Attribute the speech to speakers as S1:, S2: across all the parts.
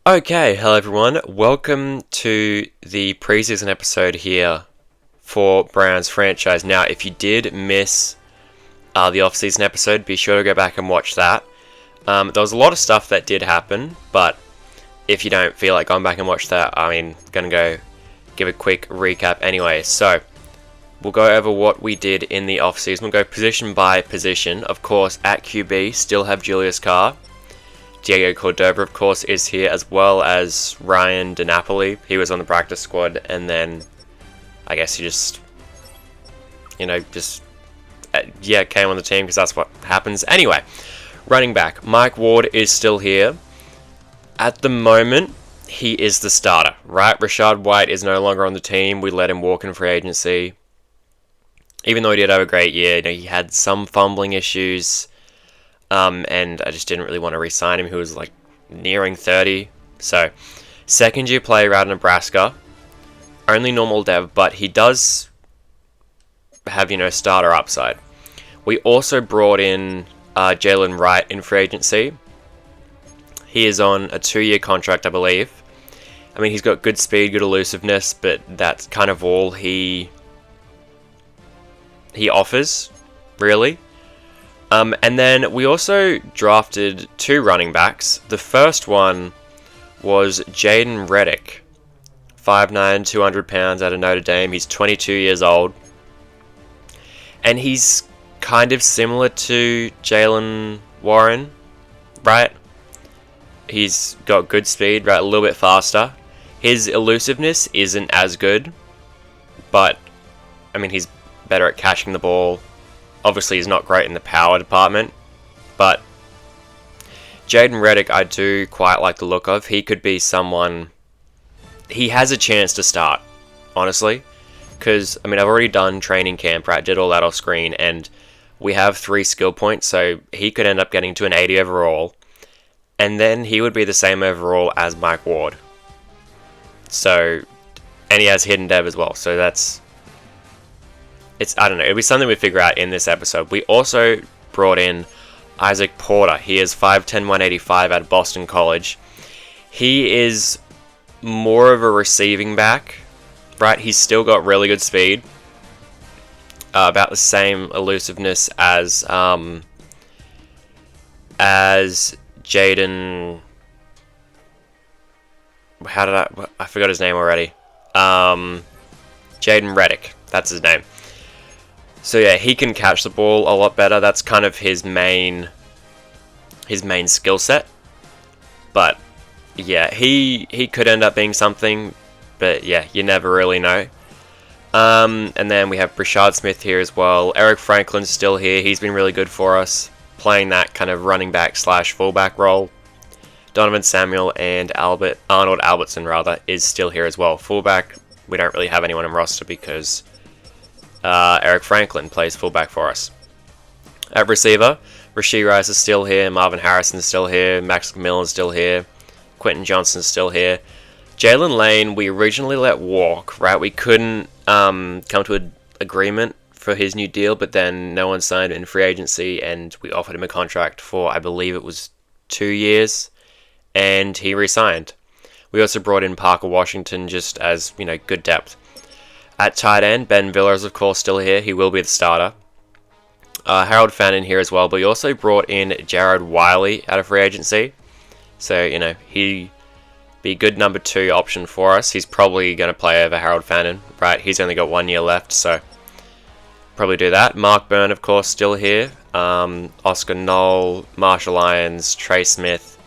S1: Okay, hello everyone. Welcome to the preseason episode here for Browns franchise. Now, if you did miss the off-season episode, be sure to go back and watch that. There was a lot of stuff that did happen, but if you don't feel like going back and watch that, gonna go give a quick recap anyway. So, we'll go over what we did in the off-season. We'll go position by position. Of course, at QB, still have Julius Carr. Diego Cordova, of course, is here, as well as Ryan DiNapoli. He was on the practice squad, and then I guess he just came on the team because that's what happens. Anyway, running back, Mike Ward is still here. At the moment, he is the starter, right? Rachaad White is no longer on the team. We let him walk in free agency. Even though he did have a great year, he had some fumbling issues. And I just didn't really want to re-sign him. He was like nearing 30. So, second year player out of Nebraska. Only normal dev, but he does have, starter upside. We also brought in Jalen Wright in free agency. He is on a 2-year contract, I believe. I mean, he's got good speed, good elusiveness, but that's kind of all he offers, really. And then we also drafted 2 running backs. The first one was Jaden Reddick, 5'9", 200 pounds out of Notre Dame. He's 22 years old. And he's kind of similar to Jalen Warren, right? He's got good speed, right? A little bit faster. His elusiveness isn't as good, but, he's better at catching the ball. Obviously, he's not great in the power department, but Jaden Reddick, I do quite like the look of. He could be someone. He has a chance to start, honestly, because I've already done training camp, right? Did all that off screen, and we have 3 skill points, so he could end up getting to an 80 overall, and then he would be the same overall as Mike Ward. So, and he has hidden dev as well, so that's. I don't know, it'll be something we figure out in this episode. We also brought in Isaac Porter. He is 5'10", 185 out of Boston College. He is more of a receiving back, right? He's still got really good speed. About the same elusiveness as Jaden. I forgot his name already. Jaden Reddick. That's his name. So yeah, he can catch the ball a lot better. That's kind of his main skill set. But yeah, he could end up being something, but yeah, you never really know. And then we have Brashad Smith here as well. Eric Franklin's still here. He's been really good for us, playing that kind of running back / fullback role. Donovan Samuel and Arnold Albertson is still here as well. Fullback, we don't really have anyone on roster because Eric Franklin plays fullback for us. At receiver, Rashee Rice is still here, Marvin Harrison is still here, Max McMillan is still here, Quentin Johnson is still here. Jalen Lane, we originally let walk, right? We couldn't come to an agreement for his new deal, but then no one signed in free agency, and we offered him a contract for, I believe it was 2 years, and he re-signed. We also brought in Parker Washington just as, good depth. At tight end, Ben Villers, of course, still here. He will be the starter. Harold Fannin here as well, but we also brought in Jared Wiley out of free agency. So, he'd be a good number 2 option for us. He's probably going to play over Harold Fannin, right? He's only got 1 year left, so probably do that. Mark Byrne, of course, still here. Oscar Knoll, Marshall Lyons, Trey Smith.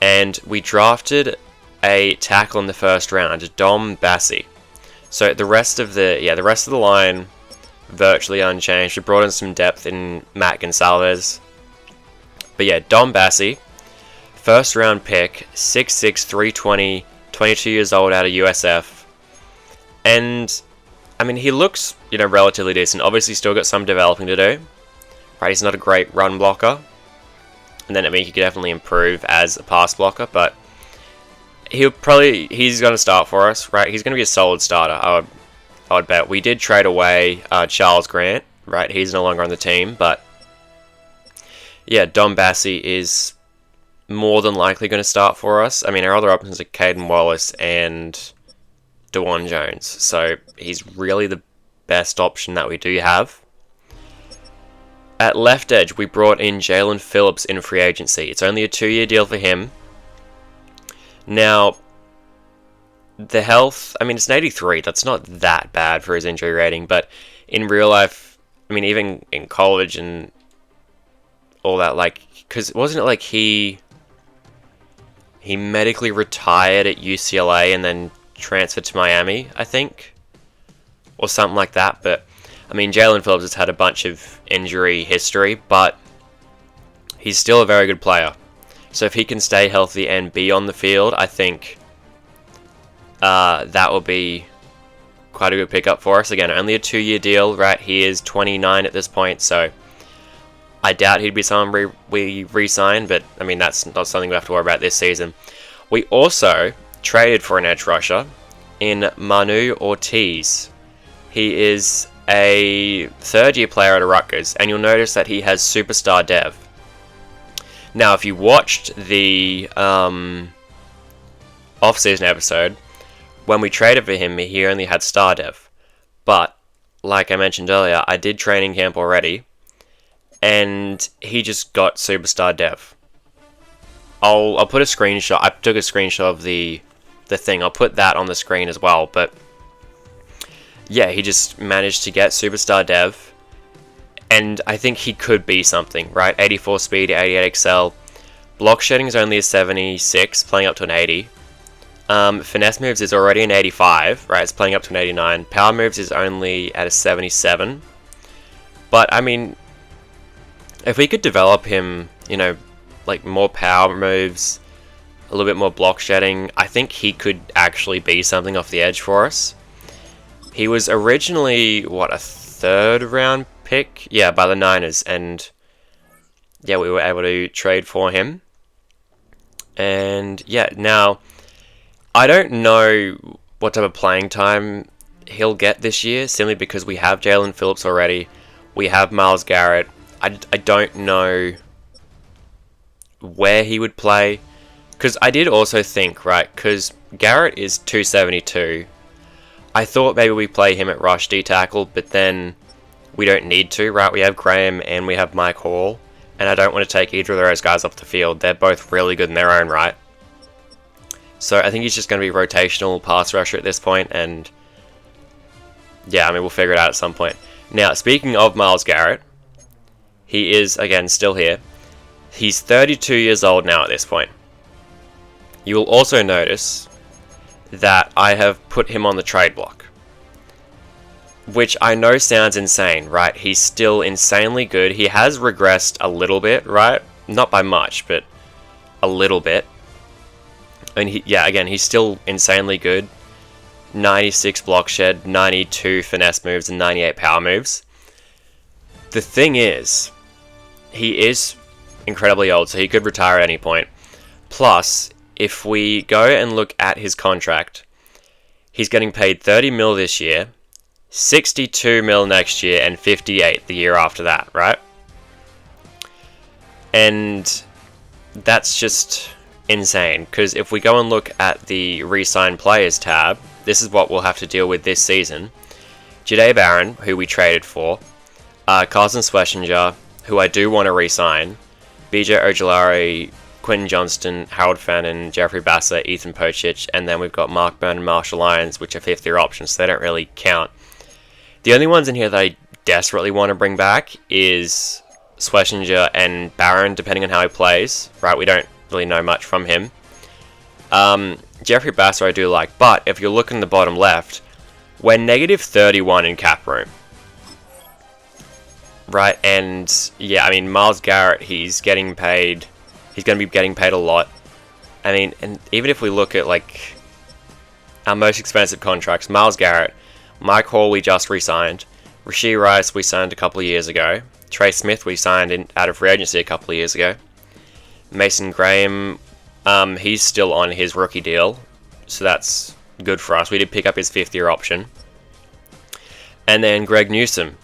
S1: And we drafted a tackle in the first round, Dom Bassi. So the rest of the line virtually unchanged. We brought in some depth in Matt Gonsalves. But yeah, Dom Bassi, first round pick, 6'6", 320, 22 years old out of USF. And he looks, relatively decent. Obviously still got some developing to do. Right, he's not a great run blocker. And then he could definitely improve as a pass blocker, but he's going to start for us, right? He's going to be a solid starter, I would bet. We did trade away Charles Grant, right? He's no longer on the team, but yeah, Dom Bassi is more than likely going to start for us. I mean, our other options are Caden Wallace and DeJuan Jones. So he's really the best option that we do have. At left edge, we brought in Jalen Phillips in free agency. It's only a 2-year deal for him. Now, the health, I mean, it's an 83. That's not that bad for his injury rating. But in real life, I mean, even in college and all that, like, because wasn't it like he medically retired at UCLA and then transferred to Miami, I think? Or something like that. But, I mean, Jalen Phillips has had a bunch of injury history, but he's still a very good player. So if he can stay healthy and be on the field, I think that will be quite a good pickup for us. Again, only a 2-year deal, right? He is 29 at this point, so I doubt he'd be someone we re-sign, but I mean, that's not something we have to worry about this season. We also traded for an edge rusher in Manu Ortiz. He is a third-year player at Rutgers, and you'll notice that he has superstar dev. Now, if you watched the off-season episode, when we traded for him, he only had star dev. But, like I mentioned earlier, I did training camp already, and he just got superstar dev. I'll put a screenshot. I took a screenshot of the thing. I'll put that on the screen as well. But yeah, he just managed to get superstar dev, and I think he could be something, right? 84 speed, 88 excel. Block shedding is only a 76, playing up to an 80. Finesse moves is already an 85, right? It's playing up to an 89. Power moves is only at a 77. But I mean, if we could develop him, you know, like more power moves, a little bit more block shedding, I think he could actually be something off the edge for us. He was originally, what, a 3rd round pick? Yeah, by the Niners, and yeah, we were able to trade for him. And yeah, now, I don't know what type of playing time he'll get this year, simply because we have Jalen Phillips already, we have Myles Garrett. I don't know where he would play, because I did also think, right, because Garrett is 272, I thought maybe we play him at rush D tackle, but then we don't need to, right? We have Graham and we have Mike Hall, and I don't want to take either of those guys off the field. They're both really good in their own right. So I think he's just going to be rotational pass rusher at this point, and yeah, I mean, we'll figure it out at some point. Now, speaking of Myles Garrett, he is, again, still here. He's 32 years old now at this point. You will also notice that I have put him on the trade block, which I know sounds insane, right? He's still insanely good. He has regressed a little bit, right? Not by much, but a little bit. And again, he's still insanely good. 96 block shed, 92 finesse moves, and 98 power moves. The thing is, he is incredibly old, so he could retire at any point. Plus, if we go and look at his contract, he's getting paid 30 mil this year, 62 mil next year, and 58 the year after that, right? And that's just insane, because if we go and look at the re-sign players tab, this is what we'll have to deal with this season. Jahdae Barron, who we traded for, Carson Schlesinger, who I do want to re-sign, BJ Ojulari, Quentin Johnston, Harold Fannin, Jeffrey Bassett, Ethan Pocic, and then we've got Mark Byrne and Marshall Lyons, which are 5th-year options, so they don't really count. The only ones in here that I desperately want to bring back is Schlesinger and Barron, depending on how he plays, right? We don't really know much from him. Jeffrey Bassett I do like, but if you're looking at the bottom left, we're negative 31 in cap room. Right, and yeah, I mean, Myles Garrett, he's getting paid. He's going to be getting paid a lot. I mean, and even if we look at, like, our most expensive contracts, Myles Garrett, Mike Hall we just re-signed, Rashee Rice we signed a couple of years ago, Trey Smith we signed out of free agency a couple of years ago, Mason Graham, he's still on his rookie deal, so that's good for us. We did pick up his 5th-year option. And then Greg Newsome,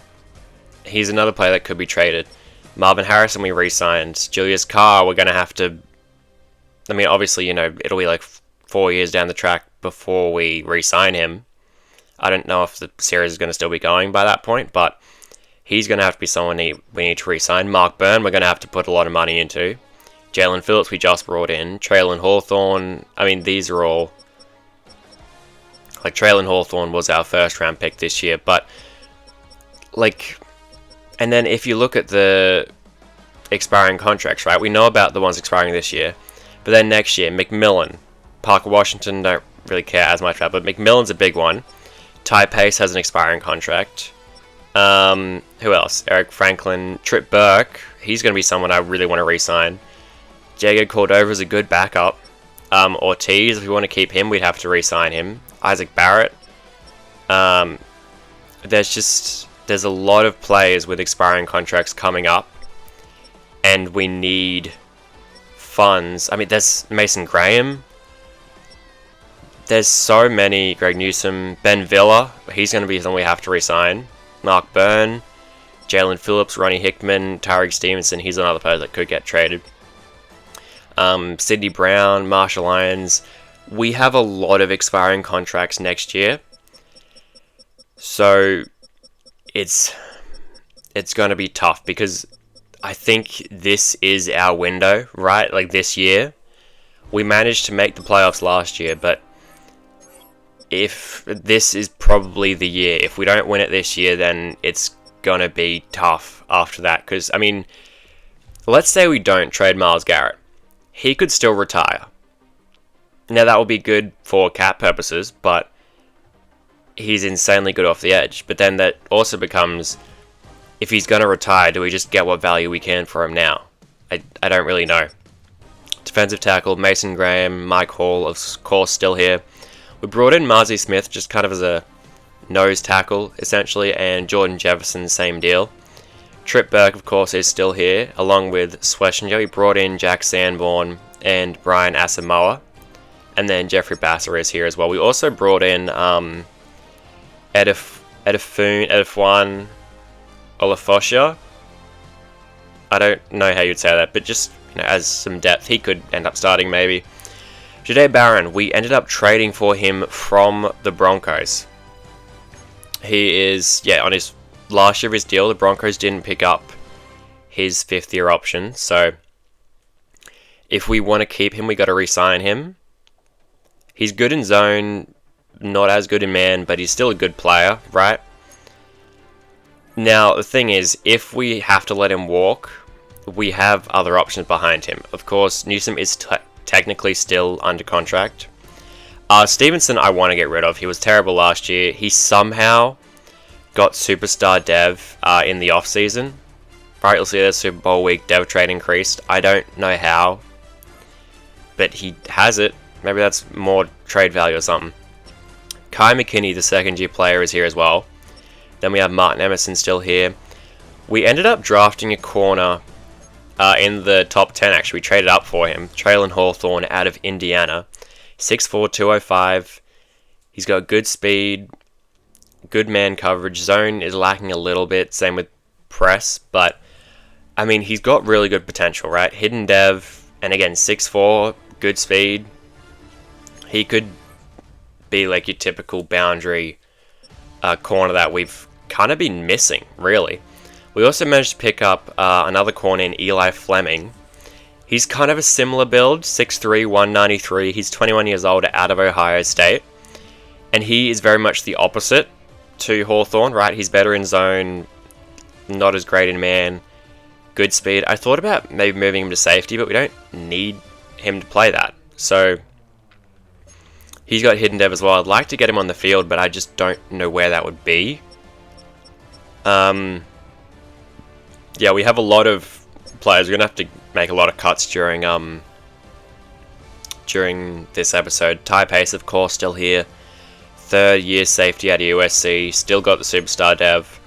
S1: he's another player that could be traded. Marvin Harrison we re-signed. Julius Carr we're going to have to I mean, obviously, it'll be like 4 years down the track before we re-sign him. I don't know if the series is going to still be going by that point, but he's going to have to be someone we need to re-sign. Mark Byrne, we're going to have to put a lot of money into. Jalen Phillips, we just brought in. Traylon Hawthorne, I mean, these are all... Like, Traylon Hawthorne was our first round pick this year, but... Like... And then if you look at the expiring contracts, right? We know about the ones expiring this year. But then next year, McMillan, Parker Washington, don't really care as much about, but McMillan's a big one. Ty Pace has an expiring contract. Who else? Eric Franklin, Trip Burke. He's going to be someone I really want to re-sign. Jago Cordova's a good backup. Ortiz, if we want to keep him, we'd have to re-sign him. Isaac Barrett. There's a lot of players with expiring contracts coming up, and we need funds. I mean, there's Mason Graham. There's so many. Greg Newsome, Ben Villa. He's going to be someone we have to re-sign. Mark Byrne, Jalen Phillips, Ronnie Hickman, Tariq Stevenson. He's another player that could get traded. Sidney Brown, Marshall Irons. We have a lot of expiring contracts next year, so it's going to be tough because I think this is our window, right? Like this year, we managed to make the playoffs last year, but if this is probably the year, if we don't win it this year, then it's going to be tough after that. Because, I mean, let's say we don't trade Myles Garrett. He could still retire. Now, that will be good for cap purposes, but he's insanely good off the edge. But then that also becomes, if he's going to retire, do we just get what value we can for him now? I don't really know. Defensive tackle, Mason Graham, Mike Hall, of course, still here. We brought in Marzi Smith just kind of as a nose tackle, essentially, and Jordan Jefferson, same deal. Trip Burke, of course, is still here, along with Schlesinger. We brought in Jack Sanborn and Brian Asamoah, and then Jeffrey Basser is here as well. We also brought in Edifwan Olafosha. I don't know how you'd say that, but just as some depth, he could end up starting maybe. Jahdae Barron, we ended up trading for him from the Broncos. He is, on his last year of his deal, the Broncos didn't pick up his 5th-year option. So, if we want to keep him, we got to re-sign him. He's good in zone, not as good in man, but he's still a good player, right? Now, the thing is, if we have to let him walk, we have other options behind him. Of course, Newsome is technically still under contract. Stevenson I want to get rid of. He was terrible last year. He somehow got superstar dev in the offseason. Right, you'll see that Super Bowl week dev trade increased. I don't know how, but he has it. Maybe that's more trade value or something. Kai McKinney, the second-year player, is here as well. Then we have Martin Emerson still here. We ended up drafting a corner in the top 10, actually. We traded up for him. Traylon Hawthorne out of Indiana. 6'4", 205. He's got good speed, good man coverage. Zone is lacking a little bit, same with press. But, I mean, he's got really good potential, right? Hidden dev, and again, 6'4", good speed. He could be like your typical boundary corner that we've kind of been missing, really. We also managed to pick up another corner in Eli Fleming. He's kind of a similar build, 6'3", 193. He's 21 years old, out of Ohio State. And he is very much the opposite to Hawthorne, right? He's better in zone, not as great in man, good speed. I thought about maybe moving him to safety, but we don't need him to play that. So, he's got hidden dev as well. I'd like to get him on the field, but I just don't know where that would be. Yeah, we have a lot of players. We're going to have to make a lot of cuts during this episode. Ty Pace, of course, still here. 3rd-year safety out of USC. Still got the superstar dev.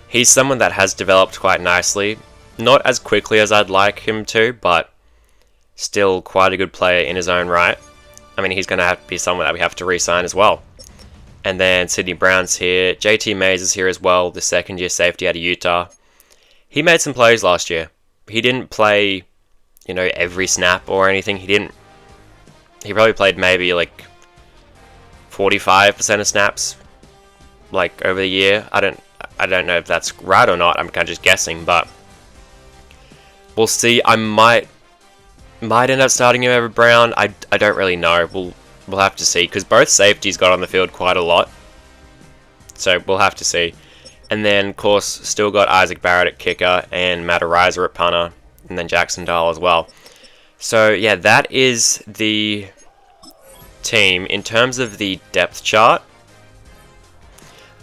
S1: He's someone that has developed quite nicely. Not as quickly as I'd like him to, but still quite a good player in his own right. I mean, he's going to have to be someone that we have to re-sign as well. And then Sidney Brown's here. JT Mays is here as well, the 2nd-year safety out of Utah. He made some plays last year. He didn't play, every snap or anything. He didn't he probably played maybe like 45% of snaps, like over the year. I don't know if that's right or not. I'm kind of just guessing, but we'll see. I might end up starting him over Brown. I don't really know. We'll have to see, because both safeties got on the field quite a lot. So we'll have to see. And then, of course, still got Isaac Barrett at kicker and Matt Ariza at punter, and then Jackson Dahl as well. So yeah, that is the team. In terms of the depth chart,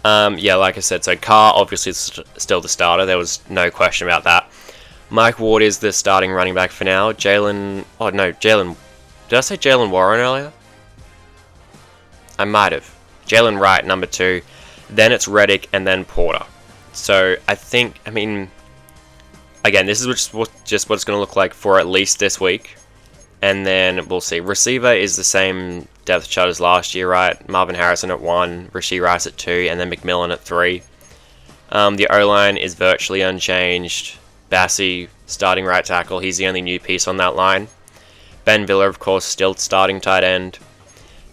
S1: yeah, like I said, so Carr obviously is still the starter. There was no question about that. Mike Ward is the starting running back for now. Did I say Jalen Warren earlier? I might have. Jalen Wright, number 2. Then it's Reddick, and then Porter. So I mean, again, this is just what it's going to look like for at least this week. And then we'll see. Receiver is the same depth chart as last year, right? Marvin Harrison at 1, Rashee Rice at 2, and then McMillan at 3. The O-line is virtually unchanged. Bassey, starting right tackle. He's the only new piece on that line. Ben Villa, of course, still starting tight end.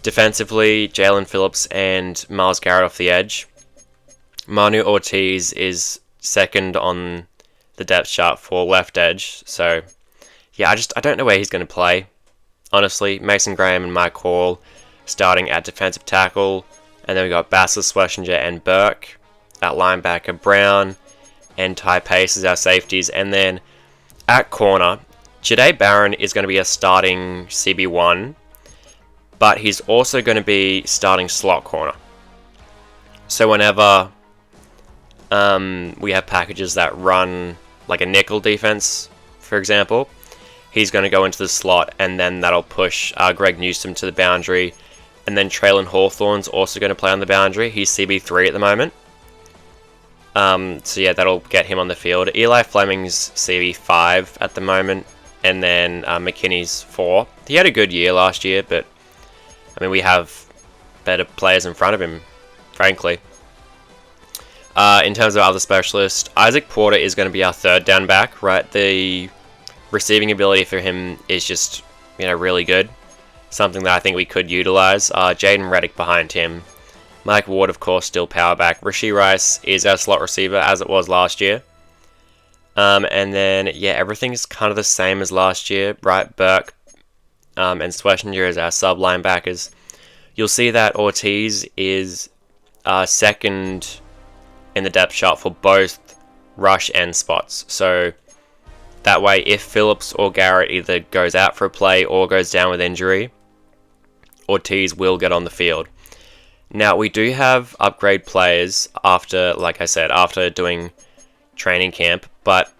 S1: Defensively, Jalen Phillips and Myles Garrett off the edge. Manu Ortiz is second on the depth chart for left edge. So, yeah, I don't know where he's going to play. Honestly, Mason Graham and Mike Hall starting at defensive tackle. And then we got Bassett, Schlesinger, and Burke at linebacker. Brown and Ty Pace as our safeties. And then at corner, Jahdae Barron is going to be a starting CB1. But he's also going to be starting slot corner. So whenever we have packages that run like a nickel defense, for example, he's going to go into the slot, and then that'll push Greg Newsome to the boundary. And then Traylon Hawthorne's also going to play on the boundary. He's CB3 at the moment. So yeah, that'll get him on the field. Eli Fleming's CB5 at the moment. And then McKinney's 4. He had a good year last year, but I mean, we have better players in front of him, frankly. In terms of other specialists, Isaac Porter is going to be our third down back, right? The receiving ability for him is just, really good. Something that I think we could utilize. Jaden Reddick behind him. Mike Ward, of course, still power back. Rashee Rice is our slot receiver, as it was last year. And then, yeah, everything's kind of the same as last year, right? Burke and Schlesinger as our sub linebackers. You'll see that Ortiz is second in the depth chart for both rush and spots. So that way, if Phillips or Garrett either goes out for a play or goes down with injury, Ortiz will get on the field. Now, we do have upgrade players after, like I said, after doing training camp, but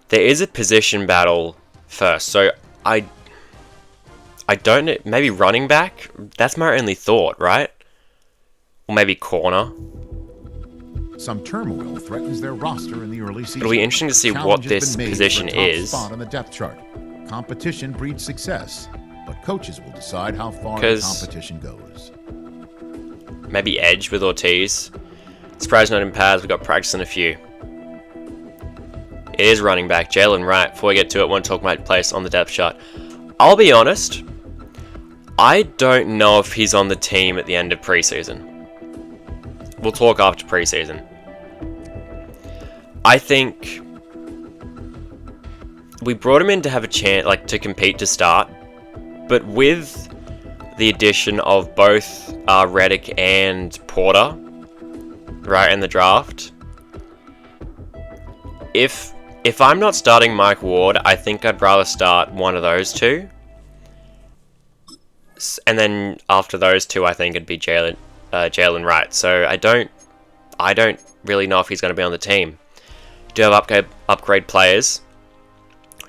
S1: there is a position battle first. So I don't know, maybe running back? That's my only thought, right? Or maybe corner.
S2: Some turmoil threatens their roster in the early season.
S1: It'll be interesting to see what this position is.
S2: Spot on the depth chart. Competition breeds success, but coaches will decide how far the competition goes.
S1: Maybe edge with Ortiz. Surprise not in pads, we've got practice in a few. It is running back, Jalen Wright. Before we get to it, I want to talk about place on the depth chart. I'll be honest, I don't know if he's on the team at the end of preseason. We'll talk after preseason. I think we brought him in to have a chance, like to compete to start, but with the addition of both Reddick and Porter, right, in the draft, if I'm not starting Mike Ward, I think I'd rather start one of those two. And then after those two, I think it'd be Jalen Wright. So I don't really know if he's going to be on the team. Do have upgrade players.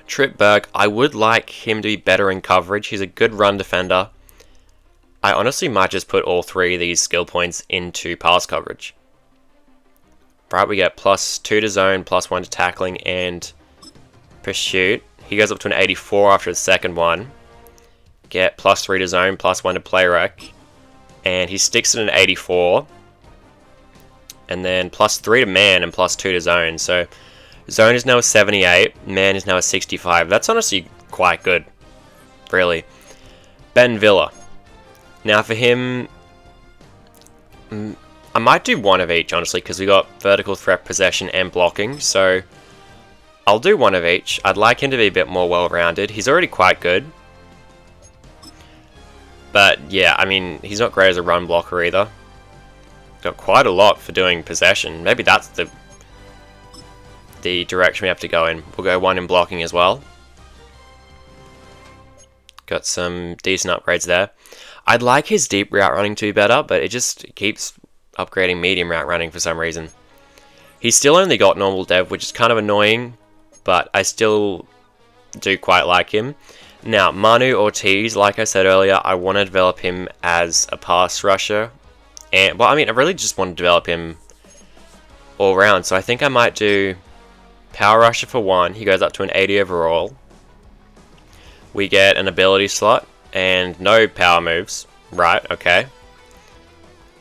S1: Trip Burke, I would like him to be better in coverage. He's a good run defender. I honestly might just put all three of these skill points into pass coverage. Right, we get +2 to zone, +1 to tackling and pursuit. He goes up to an 84 after the second one. Get +3 to zone, +1 to play rec. And he sticks at an 84. And then +3 to man and +2 to zone. So zone is now a 78, man is now a 65. That's honestly quite good, really. Ben Villa. Now for him, I might do one of each, honestly, because we got vertical threat, possession, and blocking, so I'll do one of each. I'd like him to be a bit more well-rounded. He's already quite good. But, yeah, I mean, he's not great as a run blocker either. Got quite a lot for doing possession. Maybe that's the direction we have to go in. We'll go one in blocking as well. Got some decent upgrades there. I'd like his deep route running to be better, but it just keeps upgrading medium route running for some reason. He's still only got normal dev, which is kind of annoying, but I still do quite like him. Now, Manu Ortiz, like I said earlier, I want to develop him as a pass rusher. And, well, I mean, I really just want to develop him all round, so I think I might do power rusher for 1. He goes up to an 80 overall. We get an ability slot and no power moves. Right, okay.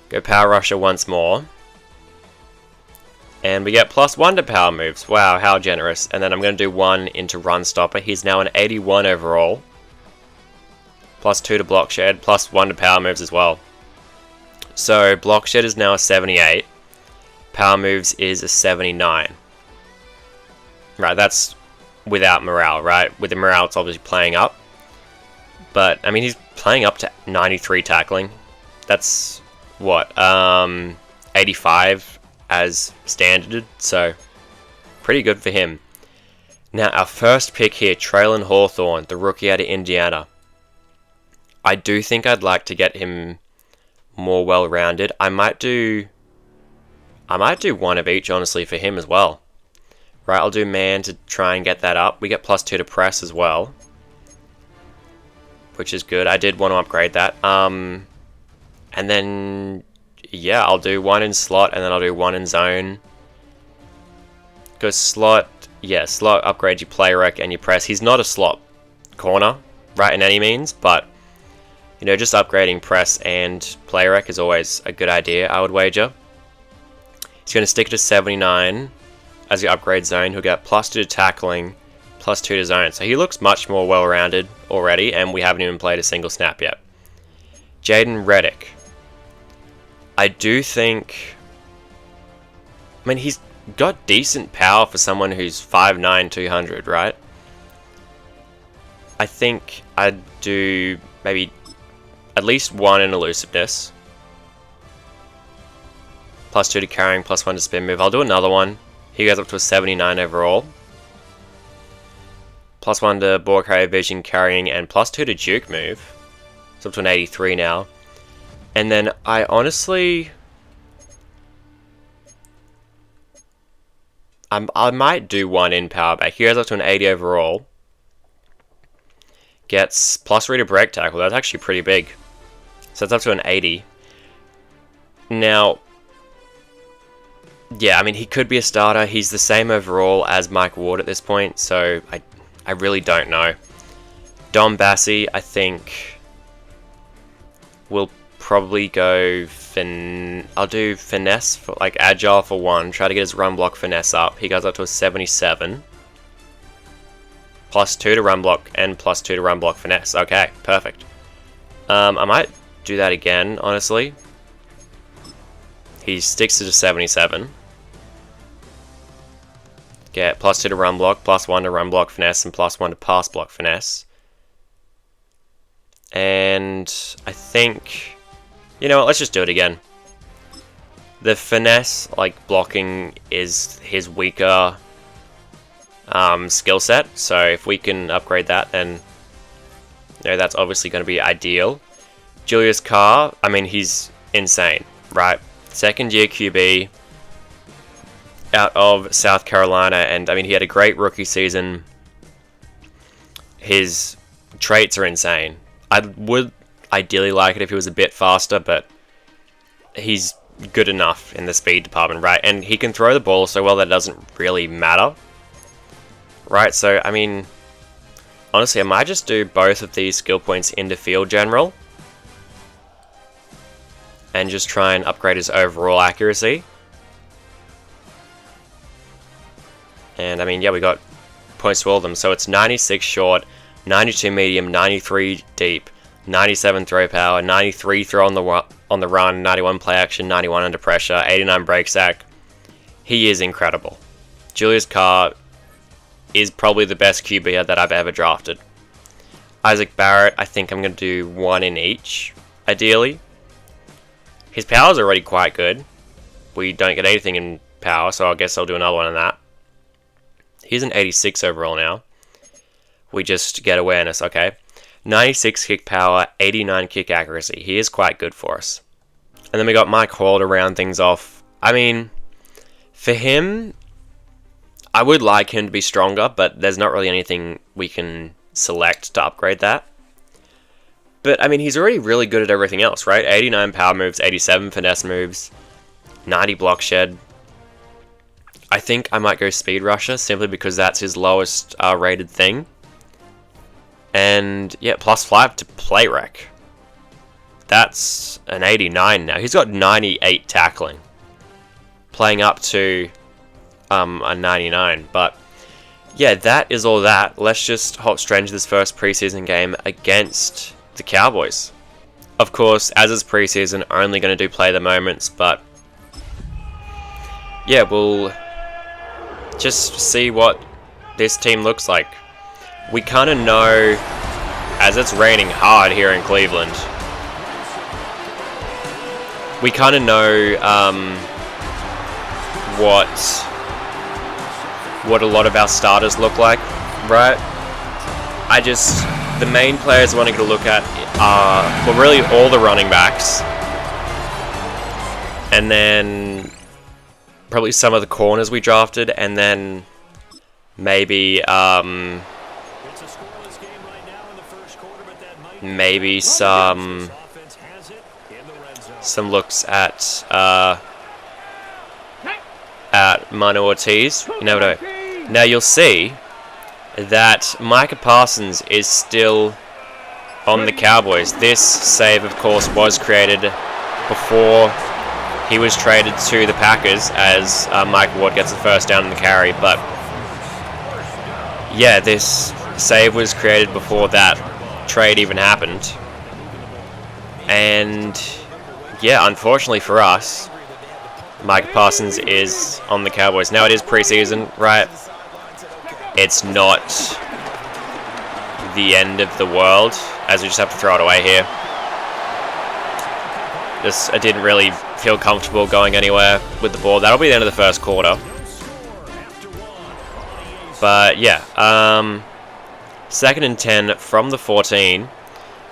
S1: Go power rusher once more. And we get +1 to power moves. Wow, how generous. And then I'm going to do 1 into run stopper. He's now an 81 overall. +2 to block shed, +1 to power moves as well. So block shed is now a 78. Power moves is a 79. Right, that's without morale, right? With the morale, it's obviously playing up. But, I mean, he's playing up to 93 tackling. That's, what, 85 as standard, so pretty good for him. Now, our first pick here, Traylon Hawthorne, the rookie out of Indiana. I do think I'd like to get him more well-rounded. I might do one of each, honestly, for him as well. Right, I'll do man to try and get that up. We get +2 to press as well, which is good. I did want to upgrade that. And then, yeah, I'll do 1 in slot, and then I'll do 1 in zone. Go slot, yeah, slot upgrade your play rec and your press. He's not a slot corner, right, in any means, but, you know, just upgrading press and play rec is always a good idea, I would wager. He's going to stick to 79 as your upgrade zone. He'll get +2 to tackling, +2 to zone. So he looks much more well-rounded already, and we haven't even played a single snap yet. Jaden Reddick. I do think... I mean, he's got decent power for someone who's 5'9", 200, right? I think I'd do maybe at least 1 in elusiveness. +2 to carrying, +1 to spin move. I'll do another one. He goes up to a 79 overall. +1 to ball carrier vision, carrying, and +2 to juke move. It's up to an 83 now. And then I honestly... I might do 1 in power back. He goes up to an 80 overall. Gets +3 to break tackle. That's actually pretty big. So it's up to an 80. Now... yeah, I mean, he could be a starter. He's the same overall as Mike Ward at this point, so I really don't know. Dom Bassi, I think, will probably go... I'll do finesse, for, like agile for 1. Try to get his run block finesse up. He goes up to a 77. +2 to run block and +2 to run block finesse. Okay, perfect. I might do that again, honestly. He sticks to 77. Get +2 to run block, +1 to run block finesse, and +1 to pass block finesse. And I think... you know what, let's just do it again. The finesse, like blocking, is his weaker skill set. So if we can upgrade that, then you know, that's obviously going to be ideal. Julius Carr, I mean, he's insane, right? Second year QB out of South Carolina, and I mean, he had a great rookie season. His traits are insane. I would ideally like it if he was a bit faster, but he's good enough in the speed department, right? And he can throw the ball so well that it doesn't really matter, right? So, I mean, honestly, I might just do both of these skill points into field general and just try and upgrade his overall accuracy. And, I mean, yeah, we got points to all of them. So it's 96 short, 92 medium, 93 deep, 97 throw power, 93 throw on the run, 91 play action, 91 under pressure, 89 break sack. He is incredible. Julius Carr is probably the best QB that I've ever drafted. Isaac Barrett, I think I'm going to do one in each, ideally. His power's already quite good. We don't get anything in power, so I guess I'll do another one on that. He's an 86 overall now. We just get awareness, okay. 96 kick power, 89 kick accuracy. He is quite good for us. And then we got Mike Hall to round things off. I mean, for him, I would like him to be stronger, but there's not really anything we can select to upgrade that. But, I mean, he's already really good at everything else, right? 89 power moves, 87 finesse moves, 90 block shed. I think I might go Speed Rusher, simply because that's his lowest rated thing. And, yeah, +5 to Play Rec. That's an 89 now. He's got 98 tackling. Playing up to a 99. But, yeah, that is all that. Let's just hot strange this first preseason game against the Cowboys. Of course, as it's preseason, only going to do play the moments, but yeah, we'll just see what this team looks like. We kind of know, as it's raining hard here in Cleveland, we kind of know what a lot of our starters look like, right? The main players I want to get a look at are, well, really all the running backs, and then probably some of the corners we drafted, and then maybe some looks at Manu Ortiz. You know what now you'll see that Micah Parsons is still on the Cowboys. This save, of course, was created before he was traded to the Packers, as Mike Ward gets the first down in the carry. But yeah, this save was created before that trade even happened. And yeah, unfortunately for us, Micah Parsons is on the Cowboys. Now it is preseason, right? It's not the end of the world, as we just have to throw it away here. I didn't really feel comfortable going anywhere with the ball. That'll be the end of the first quarter. But yeah, 2nd and 10 from the 14.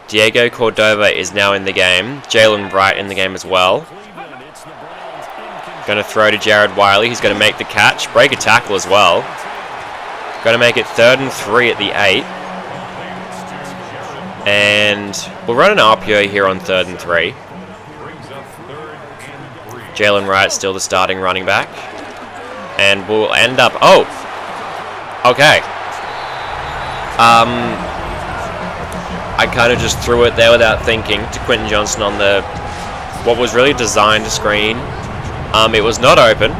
S1: Diego Cordova is now in the game. Jalen Wright in the game as well. Going to throw to Jared Wiley. He's going to make the catch. Break a tackle as well. Going to make it 3rd and 3 at the 8. And we'll run an RPO here on 3rd and 3. Jalen Wright still the starting running back. And we'll end up... Oh! Okay. I kind of just threw it there without thinking to Quentin Johnston on the... what was really designed screen. It was not open.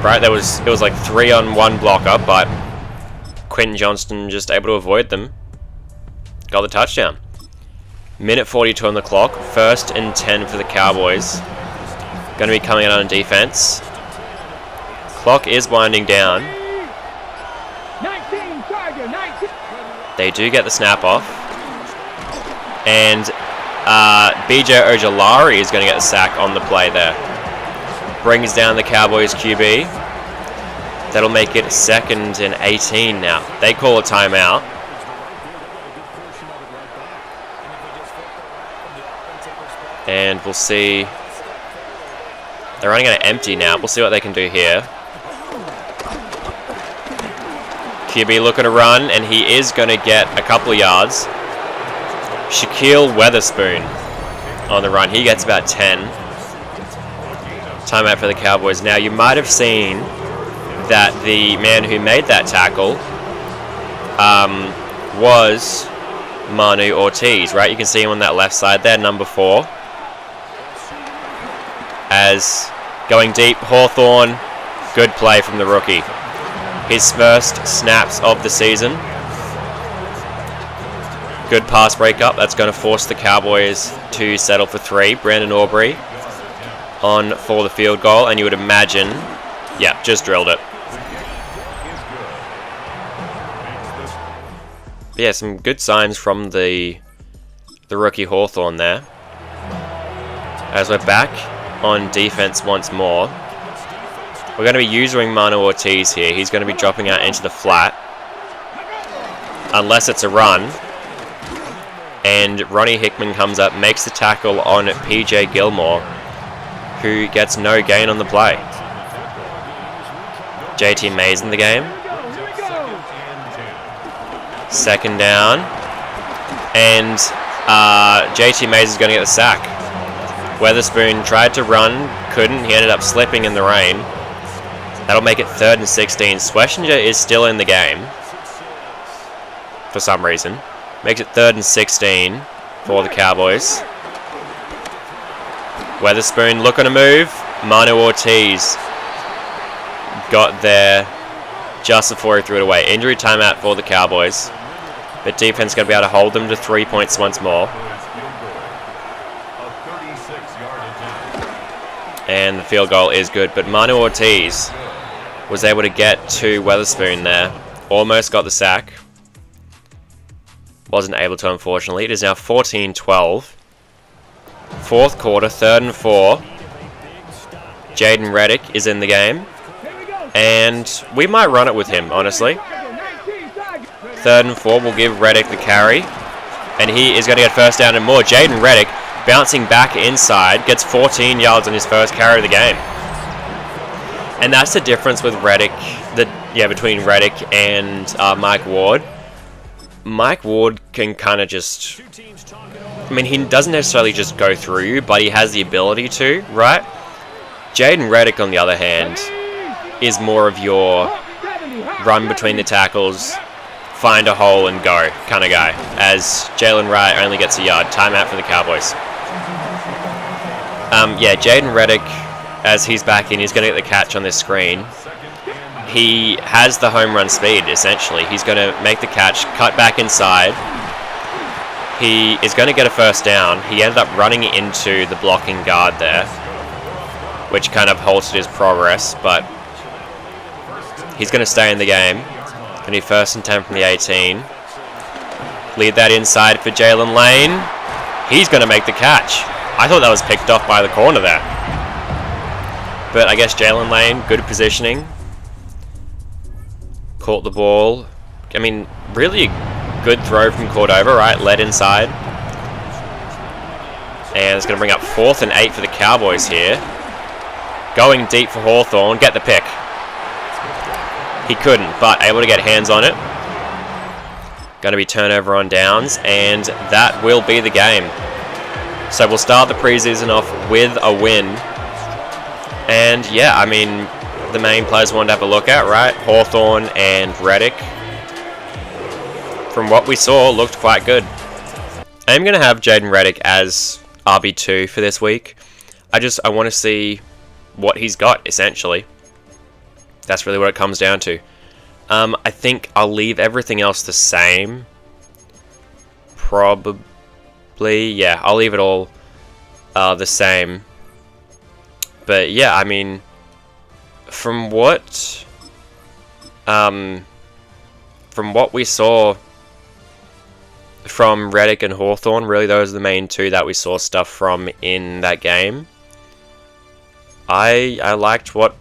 S1: Right? It was like 3-on-1 blocker, but Quentin Johnston just able to avoid them. Got the touchdown. Minute 42 on the clock. 1st and 10 for the Cowboys. Going to be coming out on defense. Clock is winding down. They do get the snap off. And BJ Ojolari is going to get the sack on the play there. Brings down the Cowboys QB. That'll make it 2nd and 18 now. They call a timeout. And we'll see. They're running out of empty now. We'll see what they can do here. QB looking to run, and he is going to get a couple of yards. Shaquille Weatherspoon on the run. He gets about 10. Timeout for the Cowboys. Now, you might have seen that the man who made that tackle was Manu Ortiz, right? You can see him on that left side there, number 4. As going deep, Hawthorne, good play from the rookie. His first snaps of the season. Good pass breakup. That's going to force the Cowboys to settle for 3. Brandon Aubrey on for the field goal, and you would imagine, yeah, just drilled it. But yeah, some good signs from the rookie Hawthorne there. As we're back on defense once more, we're going to be using Manu Ortiz here. He's going to be dropping out into the flat, unless it's a run. And Ronnie Hickman comes up, makes the tackle on PJ Gilmore, who gets no gain on the play. JT Mays in the game. Second down. And JT Mays is going to get the sack. Weatherspoon tried to run, couldn't. He ended up slipping in the rain. That'll make it 3rd and 16. Schlesinger is still in the game for some reason. Makes it 3rd and 16 for the Cowboys. Weatherspoon looking to move. Manu Ortiz got there just before he threw it away. Injury timeout for the Cowboys. But defense going to be able to hold them to 3 points once more. And the field goal is good. But Manu Ortiz was able to get to Weatherspoon there. Almost got the sack. Wasn't able to, unfortunately. It is now 14-12. 4th quarter, 3rd and 4. Jaden Reddick is in the game. And we might run it with him, honestly. 3rd and 4, we'll give Reddick the carry. And he is going to get first down and more. Jaden Reddick bouncing back inside, gets 14 yards on his first carry of the game. And that's the difference with Reddick, between Reddick and Mike Ward. Mike Ward can kind of just... I mean, he doesn't necessarily just go through you, but he has the ability to, right? Jaden Reddick, on the other hand, is more of your run between the tackles, find a hole and go kind of guy, as Jalen Wright only gets a yard. Timeout for the Cowboys. Yeah, Jaden Reddick, as he's back in, he's going to get the catch on this screen. He has the home run speed, essentially. He's going to make the catch, cut back inside. He is going to get a first down. He ended up running into the blocking guard there, which kind of halted his progress, but he's going to stay in the game. Going to be 1st and 10 from the 18. Lead that inside for Jalen Lane. He's going to make the catch. I thought that was picked off by the corner there. But I guess Jalen Lane, good positioning. Caught the ball. I mean, really a good throw from Cordova, right? Led inside. And it's going to bring up 4th and 8 for the Cowboys here. Going deep for Hawthorne. Get the pick. He couldn't, but able to get hands on it. Going to be turnover on downs, and that will be the game. So we'll start the preseason off with a win. And yeah, I mean, the main players we wanted to have a look at, right? Hawthorne and Reddick. From what we saw, looked quite good. I'm going to have Jaden Reddick as RB2 for this week. I want to see what he's got, essentially. That's really what it comes down to. I think I'll leave everything else the same. Probably, yeah, I'll leave it all the same. But yeah, I mean, from what we saw from Reddick and Hawthorne, really those are the main two that we saw stuff from in that game. I liked what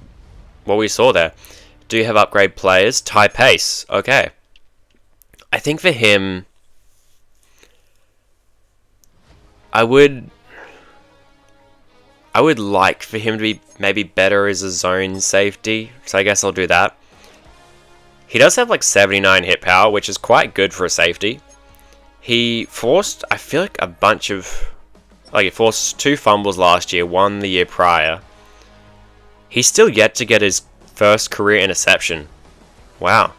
S1: we saw there. Do you have upgrade players? Ty Pace. Okay. I think for him, I would like for him to be maybe better as a zone safety. So I guess I'll do that. He does have like 79 hit power, which is quite good for a safety. He forced, I feel like, a bunch of... Like, he forced 2 fumbles last year, 1 the year prior. He's still yet to get his first career interception. Wow.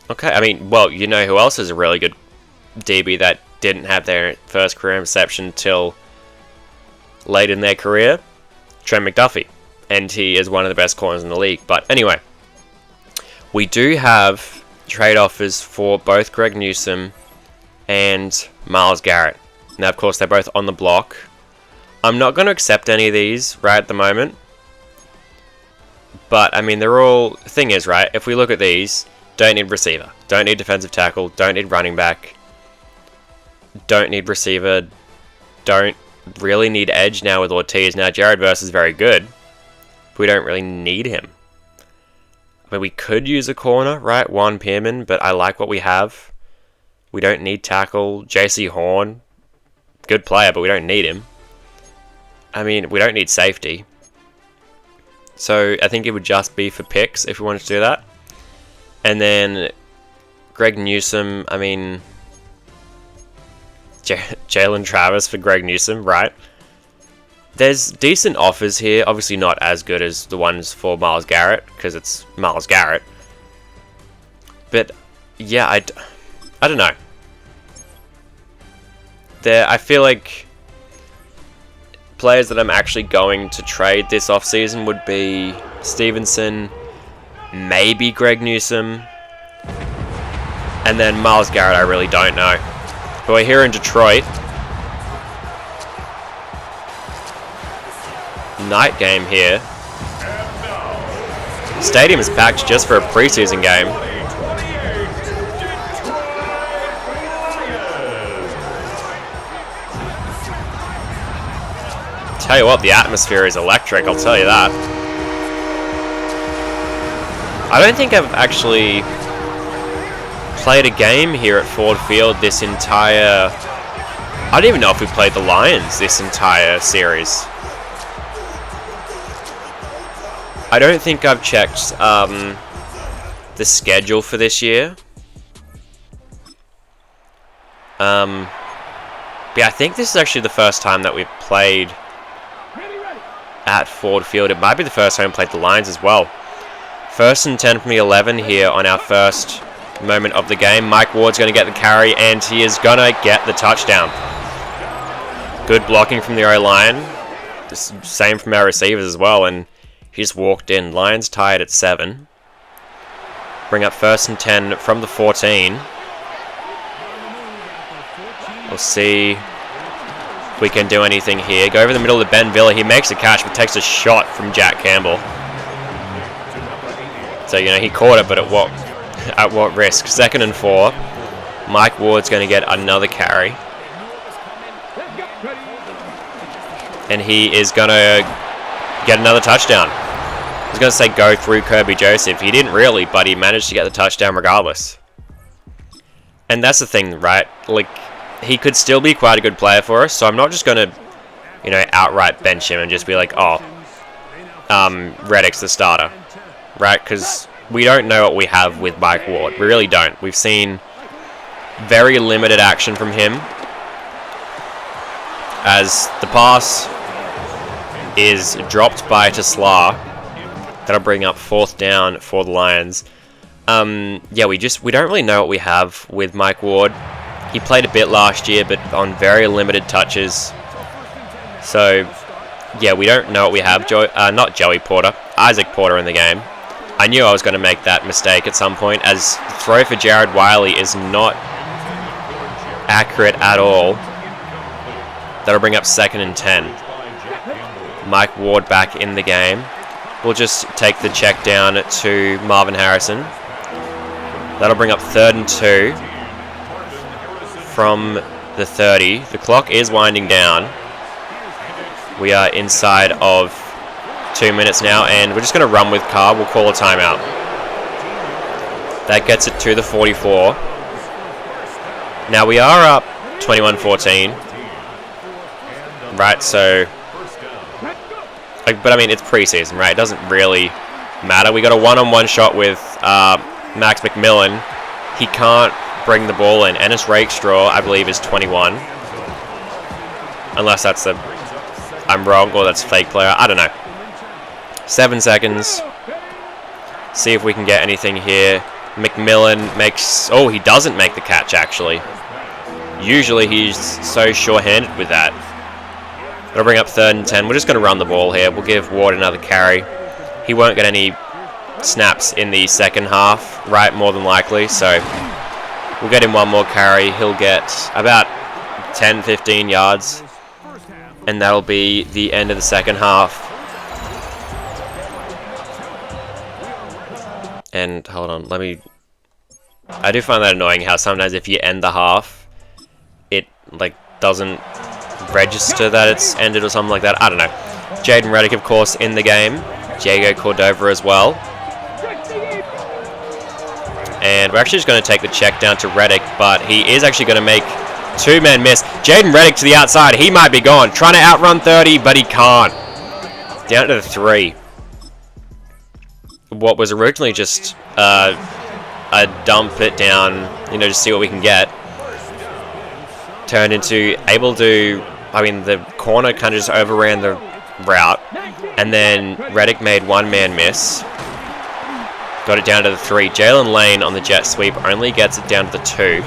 S1: Okay, I mean, well, you know who else is a really good DB that didn't have their first career interception till late in their career? Trent McDuffie. And he is one of the best corners in the league. But anyway, we do have trade offers for both Greg Newsome and Myles Garrett. Now, of course, they're both on the block. I'm not going to accept any of these right at the moment. But, I mean, they're all... Thing is, right, if we look at these, don't need receiver, don't need defensive tackle, don't need running back, don't need receiver, don't really need edge now with Ortiz. Now, Jared Verse is very good. We don't really need him. I mean, we could use a corner, right? Juan Pearman, but I like what we have. We don't need tackle. JC Horn, good player, but we don't need him. I mean, we don't need safety. So, I think it would just be for picks if we wanted to do that. And then, Greg Newsome, I mean... Jalen Travis for Greg Newsome, right? There's decent offers here. Obviously not as good as the ones for Myles Garrett, because it's Myles Garrett. But, yeah, I don't know. I feel like players that I'm actually going to trade this offseason would be Stevenson, maybe Greg Newsome, and then Myles Garrett I really don't know. But we're here in Detroit. Night game here. Stadium is packed just for a preseason game. Tell you what, the atmosphere is electric, I'll tell you that. I don't think I've actually played a game here at Ford Field this entire... I don't even know if we played the Lions this entire series. I don't think I've checked the schedule for this year. But yeah, I think this is actually the first time that we've played at Ford Field. It might be the first time we played the Lions as well. 1st and 10 from the 11 here on our first moment of the game. Mike Ward's going to get the carry, and he is going to get the touchdown. Good blocking from the O-line. Same from our receivers as well, and he just walked in. Lions tied at 7. Bring up 1st and 10 from the 14. We'll see if we can do anything here. Go over the middle to Ben Villa. He makes a catch, but takes a shot from Jack Campbell. So, you know, he caught it, but at what risk? 2nd and 4. Mike Ward's going to get another carry. And he is going to get another touchdown. I was going to say go through Kirby Joseph. He didn't really, but he managed to get the touchdown regardless. And that's the thing, right? Like, he could still be quite a good player for us, so I'm not just going to, you know, outright bench him and just be like, oh, Reddick's the starter, right? Because we don't know what we have with Mike Ward. We really don't. We've seen very limited action from him, as the pass is dropped by Tesla. That'll bring up 4th down for the Lions. Yeah, we don't really know what we have with Mike Ward. He played a bit last year, but on very limited touches. So, yeah, we don't know what we have. Not Joey Porter, Isaac Porter in the game. I knew I was going to make that mistake at some point, as the throw for Jared Wiley is not accurate at all. That'll bring up 2nd and 10. Mike Ward back in the game. We'll just take the check down to Marvin Harrison. That'll bring up 3rd and 2 from the 30. The clock is winding down. We are inside of 2 minutes now, and we're just going to run with Carr. We'll call a timeout. That gets it to the 44. Now we are up 21-14. Right, so... But I mean, it's preseason, right? It doesn't really matter. We got a one-on-one shot with Max McMillan. He can't bring the ball in. Ennis Rakestraw, I believe, is 21. Unless that's I'm wrong, or that's a fake player. I don't know. 7 seconds. See if we can get anything here. McMillan makes... Oh, he doesn't make the catch, actually. Usually he's so sure-handed with that. That'll bring up 3rd and 10. We're just going to run the ball here. We'll give Ward another carry. He won't get any snaps in the second half, right, more than likely, so we'll get him one more carry. He'll get about 10-15 yards, and that'll be the end of the second half. And hold on, I do find that annoying how sometimes if you end the half, it like doesn't register that it's ended or something like that. I don't know. Jaden Reddick, of course, in the game. Diego Cordova as well. And we're actually just going to take the check down to Reddick, but he is actually going to make two-man miss. Jaden Reddick to the outside. He might be gone. Trying to outrun 30, but he can't. Down to the 3. What was originally just a dump it down, you know, just see what we can get, turned into able to, I mean, the corner kind of just overran the route, and then Reddick made one-man miss. Got it down to the 3. Jalen Lane on the jet sweep only gets it down to the 2.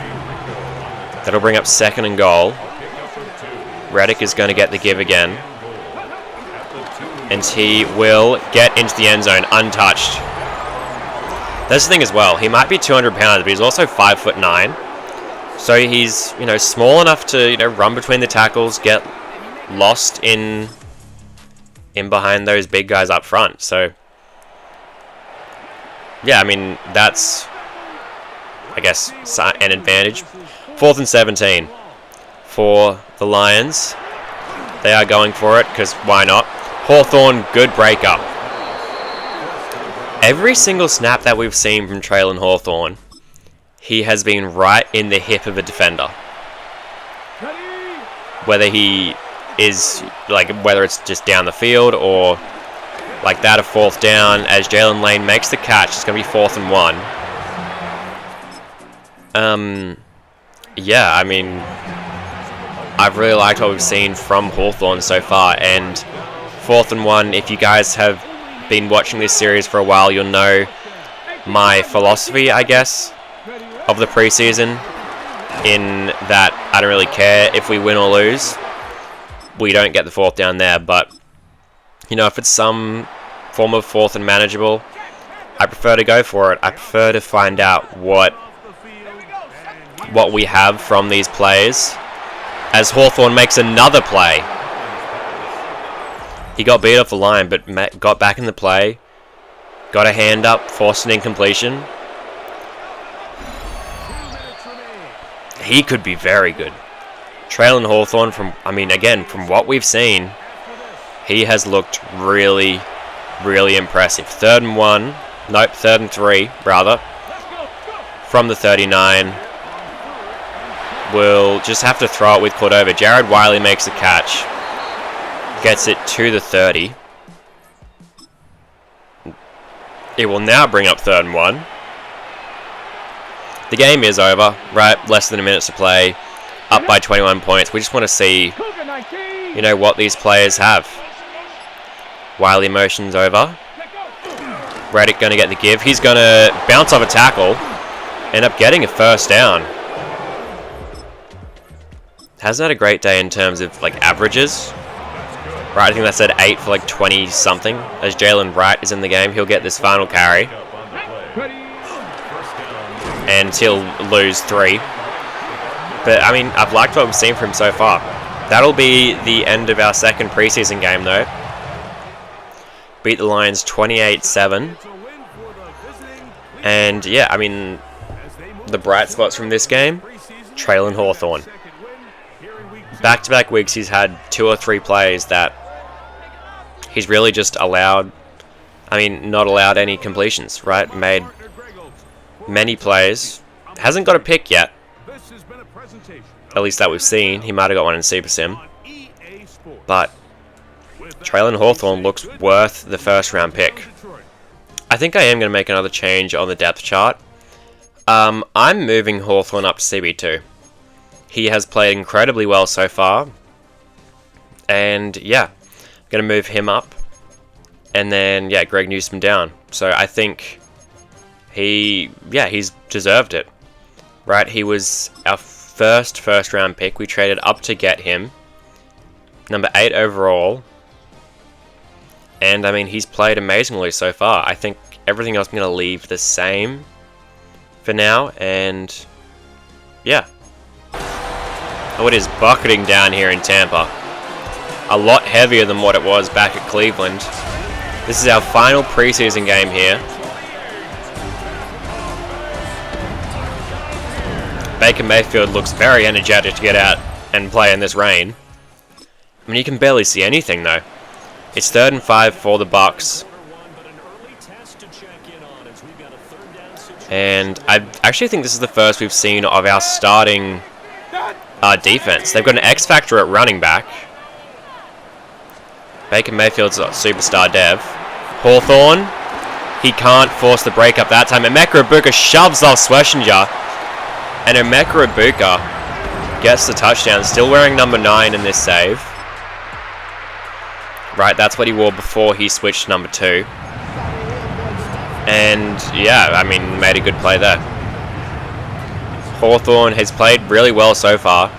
S1: That'll bring up 2nd and goal. Reddick is going to get the give again. And he will get into the end zone untouched. That's the thing as well. He might be 200 pounds, but he's also 5'9". So he's, you know, small enough to, you know, run between the tackles, get lost in behind those big guys up front. So yeah, I mean, that's, I guess, an advantage. 4th and 17 for the Lions. They are going for it, because why not? Hawthorne, good breakup. Every single snap that we've seen from Traylon Hawthorne, he has been right in the hip of a defender. Whether he is, like, whether it's just down the field or like that, a 4th down, as Jalen Lane makes the catch. It's going to be 4th and 1. Yeah, I mean, I've really liked what we've seen from Hawthorne so far, and 4th and 1, if you guys have been watching this series for a while, you'll know my philosophy, I guess, of the preseason, in that I don't really care if we win or lose. We don't get the 4th down there, but you know, if it's some form of 4th and manageable, I prefer to go for it. I prefer to find out what we have from these plays. As Hawthorne makes another play. He got beat off the line, but got back in the play. Got a hand up, forced an incompletion. He could be very good. Traylon Hawthorne, from what we've seen, he has looked really, really impressive. 3rd and 1. Nope, 3rd and 3, rather. From the 39. We'll just have to throw it with Cordova. Jared Wiley makes the catch. Gets it to the 30. It will now bring up 3rd and 1. The game is over, right? Less than a minute to play. Up by 21 points. We just want to see, you know, what these players have. Wiley motions over. Reddick going to get the give. He's going to bounce off a tackle. End up getting a 1st down. Hasn't had a great day in terms of, like, averages. Right, I think that said 8 for, like, 20-something. As Jalen Wright is in the game, he'll get this final carry. And he'll lose 3. But, I mean, I've liked what we've seen from him so far. That'll be the end of our second preseason game, though. Beat the Lions 28-7. And, yeah, I mean, the bright spots from this game, Traylon Hawthorne. Back-to-back weeks, he's had 2 or 3 plays that he's really just allowed, not allowed any completions, right? Made many plays. Hasn't got a pick yet. At least that we've seen. He might have got one in Super Sim. But Traylon Hawthorne looks worth the 1st round pick. I think I am going to make another change on the depth chart. I'm moving Hawthorne up to CB2. He has played incredibly well so far. And yeah, I'm going to move him up. And then, yeah, Greg Newsome down. So I think he's deserved it. Right, he was our first round pick. We traded up to get him. Number 8 overall. And, I mean, he's played amazingly so far. I think everything else I'm going to leave the same for now. And yeah. Oh, it is bucketing down here in Tampa. A lot heavier than what it was back at Cleveland. This is our final preseason game here. Baker Mayfield looks very energetic to get out and play in this rain. I mean, you can barely see anything though. It's 3rd and 5 for the Bucks. And I actually think this is the first we've seen of our starting defense. They've got an X factor at running back. Baker Mayfield's a superstar dev. Hawthorne, he can't force the breakup that time. Emeka Egbuka shoves off Schlesinger. And Emeka Egbuka gets the touchdown. Still wearing number 9 in this save. Right, that's what he wore before he switched to number 2. And yeah, I mean, made a good play there. Hawthorne has played really well so far.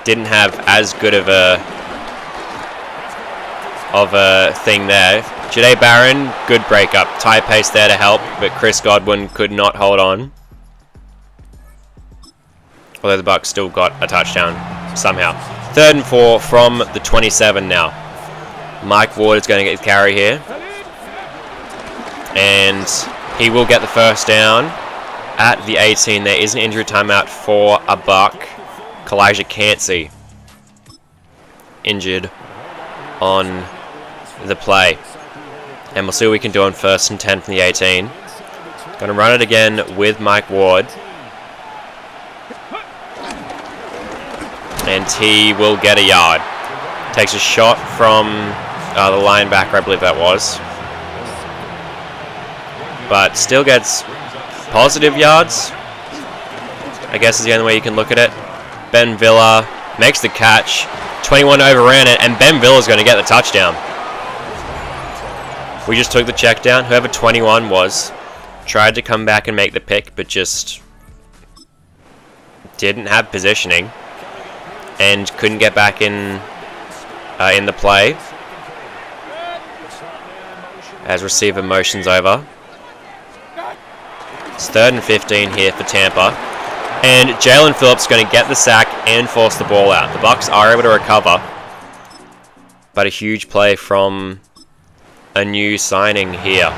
S1: Didn't have as good of a thing there. Jahdae Barron, good breakup. Tie pace there to help, but Chris Godwin could not hold on. Although the Bucks still got a touchdown somehow. 3rd and 4 from the 27 now. Mike Ward is going to get the carry here. And he will get the first down at the 18. There is an injury timeout for a Buck. Kalijah Cansey injured on the play. And we'll see what we can do on 1st and 10 from the 18. Going to run it again with Mike Ward. And he will get a yard. Takes a shot from the linebacker, I believe that was. But still gets positive yards, I guess is the only way you can look at it. Ben Villa makes the catch. 21 overran it, and Ben Villa is going to get the touchdown. We just took the check down. Whoever 21 was tried to come back and make the pick, but just didn't have positioning and couldn't get back in the play as receiver motions over. It's 3rd and 15 here for Tampa. And Jalen Phillips is going to get the sack and force the ball out. The Bucks are able to recover. But a huge play from a new signing here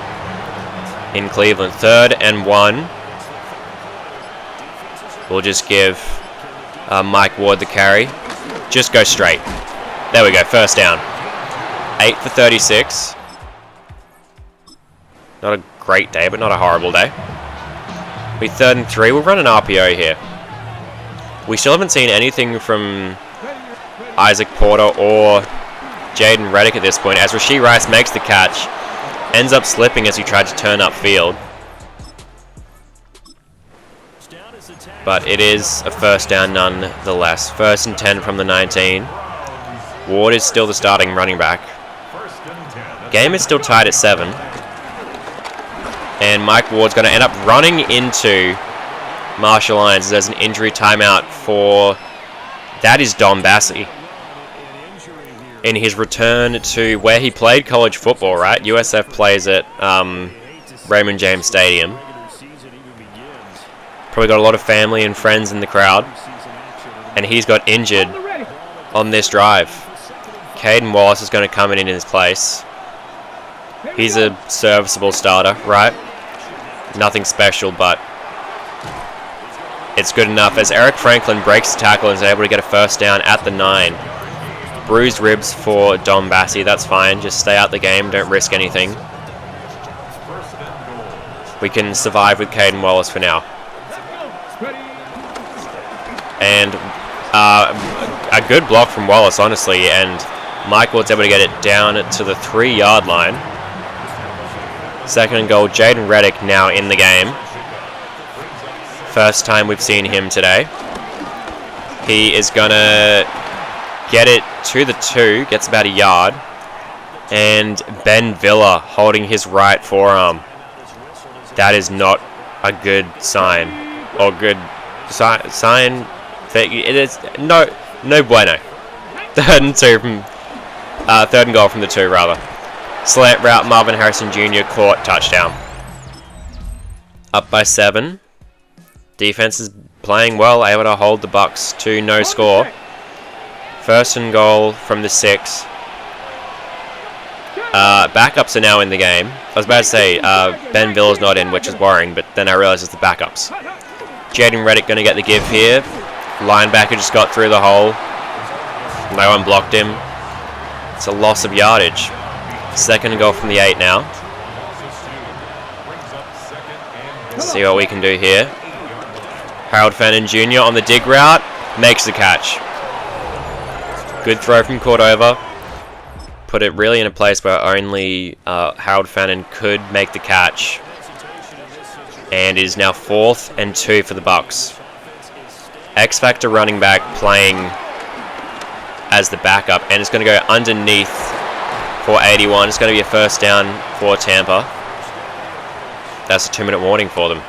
S1: in Cleveland. 3rd and 1. We'll just give Mike Ward the carry. Just go straight. There we go, first down. 8 for 36. Not a great day, but not a horrible day. We 3rd and 3. We'll run an RPO here. We still haven't seen anything from Isaac Porter or Jaden Reddick at this point, as Rashee Rice makes the catch, ends up slipping as he tried to turn upfield. But it is a first down nonetheless. 1st and 10 from the 19. Ward is still the starting running back. Game is still tied at 7. And Mike Ward's going to end up running into Marshall Lyons. There's an injury timeout for... That is Dom Bassie. In his return to where he played college football, right? USF plays at Raymond James Stadium. Probably got a lot of family and friends in the crowd. And he's got injured on this drive. Caden Wallace is going to come in his place. He's a serviceable starter, right? Nothing special, but it's good enough as Eric Franklin breaks the tackle and is able to get a first down at the 9. Bruised ribs for Dom Bassie, that's fine. Just stay out the game, don't risk anything. We can survive with Caden Wallace for now. And a good block from Wallace, honestly, and Mike Ward's able to get it down to the 3-yard line. 2nd and goal, Jaden Reddick now in the game. First time we've seen him today. He is going to get it to the 2, gets about a yard. And Ben Villa holding his right forearm. That is not a good sign. Or good sign. It is no bueno. 3rd and 2 from 3rd and goal from the 2 rather. Slant route, Marvin Harrison Jr. caught, touchdown. Up by 7. Defense is playing well, able to hold the Bucks to no score. First and goal from the 6. Backups are now in the game. I was about to say Ben Villa's not in, which is worrying, but then I realized it's the backups. Jaden Reddick going to get the give here. Linebacker just got through the hole. No one blocked him. It's a loss of yardage. Second and goal from the 8 now. Let's see what we can do here. Harold Fannin Jr. on the dig route. Makes the catch. Good throw from Cordova. Put it really in a place where only Harold Fannin could make the catch. And is now 4th and 2 for the Bucks. X-Factor running back playing as the backup. And it's going to go underneath for 81. It's going to be a first down for Tampa. That's a 2-minute warning for them.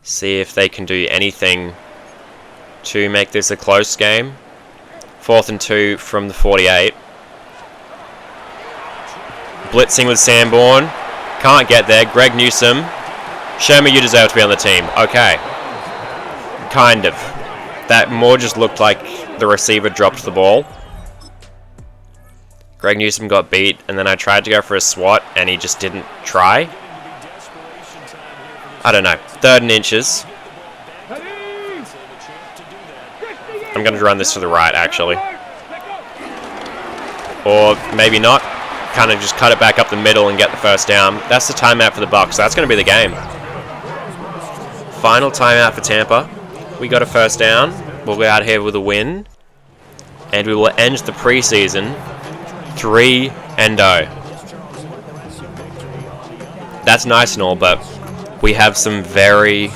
S1: See if they can do anything to make this a close game. 4th and 2 from the 48. Blitzing with Sanborn. Can't get there. Greg Newsome. Show me you deserve to be on the team. Okay. Kind of. That more just looked like the receiver dropped the ball. Greg Newsome got beat, and then I tried to go for a swat, and he just didn't try. I don't know. 3rd and inches. I'm going to run this to the right, actually. Or maybe not. Kind of just cut it back up the middle and get the first down. That's the timeout for the Bucks. That's going to be the game. Final timeout for Tampa. We got a first down. We'll go out here with a win. And we will end the preseason 3-0. That's nice and all, but we have some very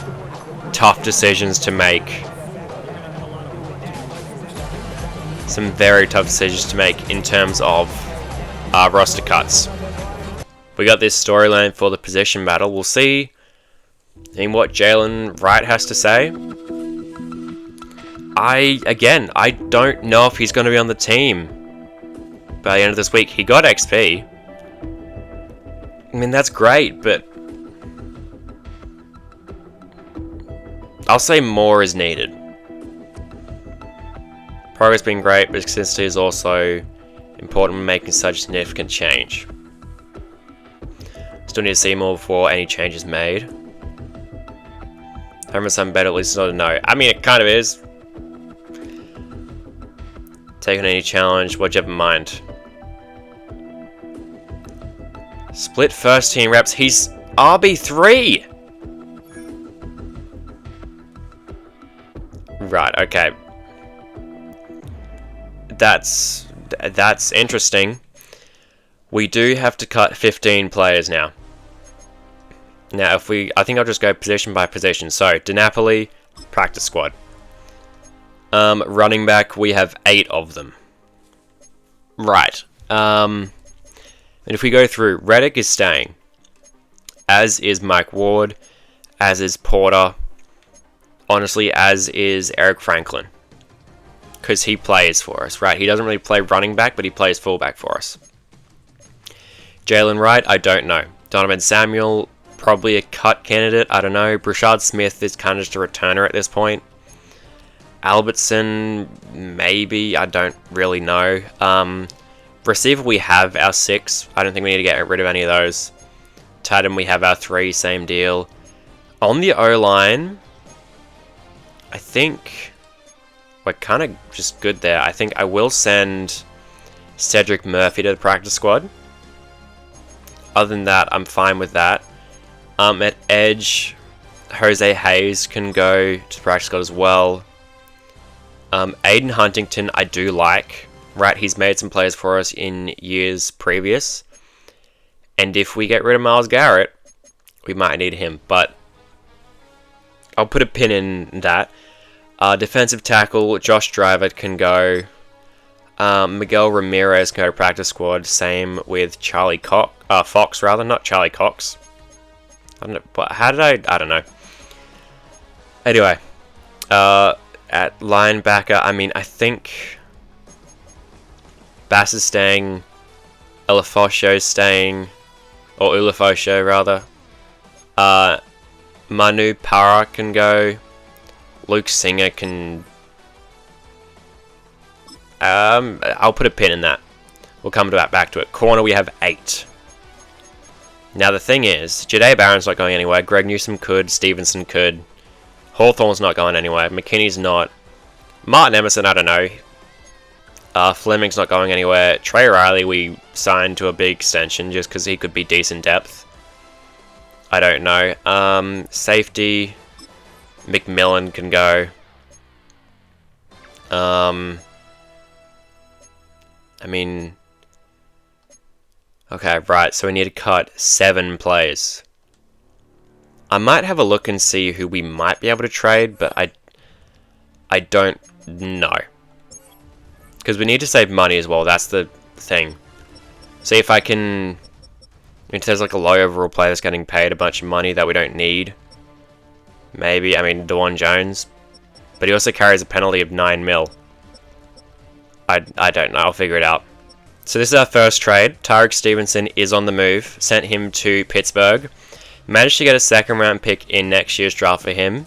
S1: tough decisions to make. Some very tough decisions to make in terms of roster cuts. We got this storyline for the position battle. We'll see what Jalen Wright has to say. I don't know if he's going to be on the team by the end of this week. He got XP. I mean, that's great, but I'll say more is needed. Progress being great, but consistency is also important when making such significant change. Still need to see more before any change is made. Homer some better, at least it's not a no. I mean, it kind of is. Taking any challenge, what'd you have in mind? Split first team reps. He's RB3. Right, okay. That's interesting. We do have to cut 15 players now. Now, I think I'll just go position by position. So, DiNapoli, practice squad. Running back, we have 8 of them. Right. And if we go through, Reddick is staying. As is Mike Ward. As is Porter. Honestly, as is Eric Franklin. Because he plays for us, right? He doesn't really play running back, but he plays fullback for us. Jalen Wright, I don't know. Donovan Samuel, probably a cut candidate. I don't know. Brashad Smith is kind of just a returner at this point. Albertson, maybe. I don't really know. Receiver, we have our 6. I don't think we need to get rid of any of those. Tight end, we have our 3. Same deal. On the O-line, I think we're kind of just good there. I think I will send Cedric Murphy to the practice squad. Other than that, I'm fine with that. At edge, Jose Hayes can go to the practice squad as well. Aiden Huntington, I do like. Right, he's made some plays for us in years previous. And if we get rid of Myles Garrett, we might need him. But I'll put a pin in that. Defensive tackle, Josh Driver can go. Miguel Ramirez can go to practice squad. Same with Charlie Fox, rather. Not Charlie Cox. I don't know. But how did I don't know. Anyway. At linebacker, I mean, I think Bass is staying. Elefosho's staying. Or Ulefosho, rather. Manu Para can go. Luke Singer can... I'll put a pin in that. We'll come back to it. Corner, we have 8. Now the thing is, Jahdae Barron's not going anywhere. Greg Newsom could. Stevenson could. Hawthorne's not going anywhere. McKinney's not. Martin Emerson, I don't know. Fleming's not going anywhere. Trey Riley we signed to a big extension just because he could be decent depth. I don't know. Safety, McMillan can go. I mean... Okay, right, so we need to cut 7 players. I might have a look and see who we might be able to trade, but I don't know. Because we need to save money as well, that's the thing. See if I can... If there's like a low overall player that's getting paid a bunch of money that we don't need. Maybe, I mean, DeJuan Jones. But he also carries a penalty of 9 mil. I don't know, I'll figure it out. So this is our first trade. Tyreek Stevenson is on the move. Sent him to Pittsburgh. Managed to get a second round pick in next year's draft for him.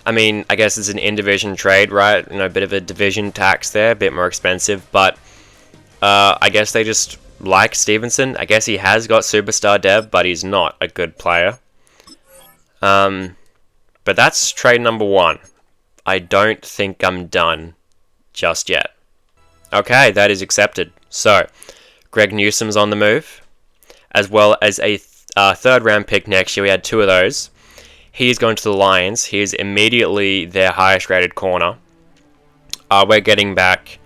S1: I mean, I guess it's an in-division trade, right? You know, a bit of a division tax there, a bit more expensive. But I guess they just like Stevenson. I guess he has got superstar dev, but he's not a good player. But that's trade number 1. I don't think I'm done just yet. Okay, that is accepted. So, Greg Newsom's on the move, as well as a third round pick next year. We had 2 of those. He's going to the Lions. He is immediately their highest rated corner. We're getting back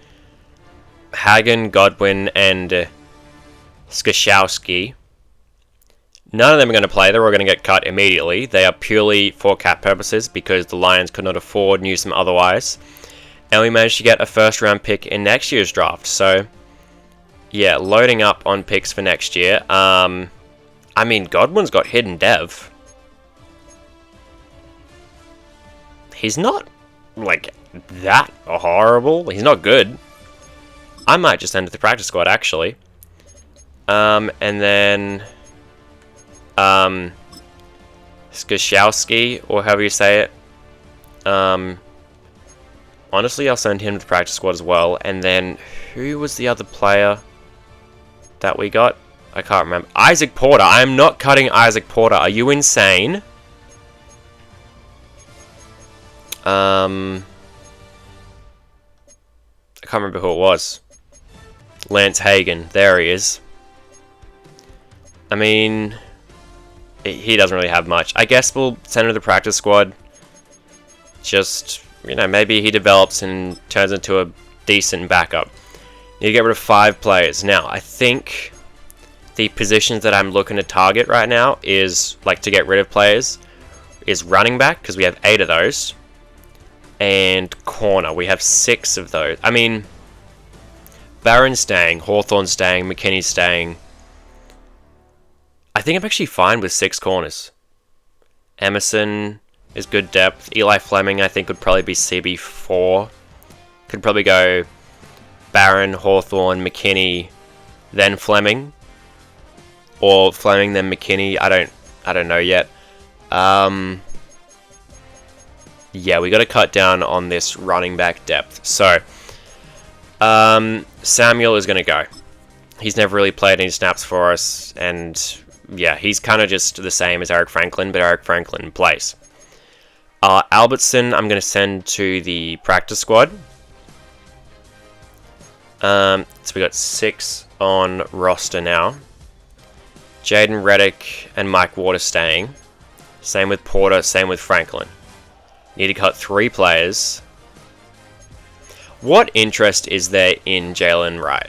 S1: Hagen, Godwin, and Skashowski. None of them are going to play. They're all going to get cut immediately. They are purely for cap purposes because the Lions could not afford Newsom otherwise. And we managed to get a first round pick in next year's draft. So, yeah, loading up on picks for next year. I mean, Godwin's got hidden dev. He's not, like, that horrible. He's not good. I might just enter the practice squad, actually. And then... Skashowski, or however you say it. Honestly, I'll send him to the practice squad as well. And then, who was the other player that we got? I can't remember. Isaac Porter. I am not cutting Isaac Porter. Are you insane? I can't remember who it was. Lance Hagen. There he is. I mean, he doesn't really have much. I guess we'll send him to the practice squad. Just, you know, maybe he develops and turns into a decent backup. Need to get rid of 5 players. Now, I think the positions that I'm looking to target right now is, like, to get rid of players, is running back, because we have 8 of those. And corner. We have 6 of those. I mean, Barron's staying, Hawthorne's staying, McKinney's staying. I think I'm actually fine with 6 corners. Emerson is good depth. Eli Fleming, I think, would probably be CB4. Could probably go Barron, Hawthorne, McKinney, then Fleming. Or Fleming, then McKinney. I don't know yet. Yeah, we got to cut down on this running back depth. So, Samuel is going to go. He's never really played any snaps for us, and yeah, he's kind of just the same as Eric Franklin, but Eric Franklin plays. Albertson, I'm going to send to the practice squad. So we got 6 on roster now. Jaden Reddick and Mike Ward are staying. Same with Porter, same with Franklin. Need to cut 3 players. What interest is there in Jalen Wright?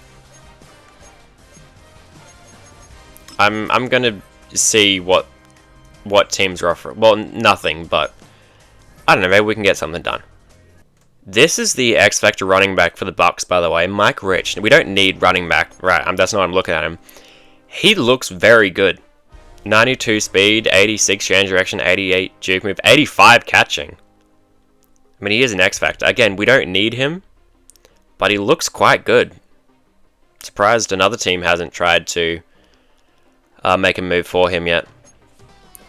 S1: I'm gonna see what teams are offering. Well, nothing, but I don't know. Maybe we can get something done. This is the X Factor running back for the Bucks, by the way, Mike Rich. We don't need running back, right? That's not what I'm looking at him. He looks very good. 92 speed, 86 change direction, 88 juke move, 85 catching. I mean, he is an X Factor. Again, we don't need him, but he looks quite good. Surprised another team hasn't tried to make a move for him yet.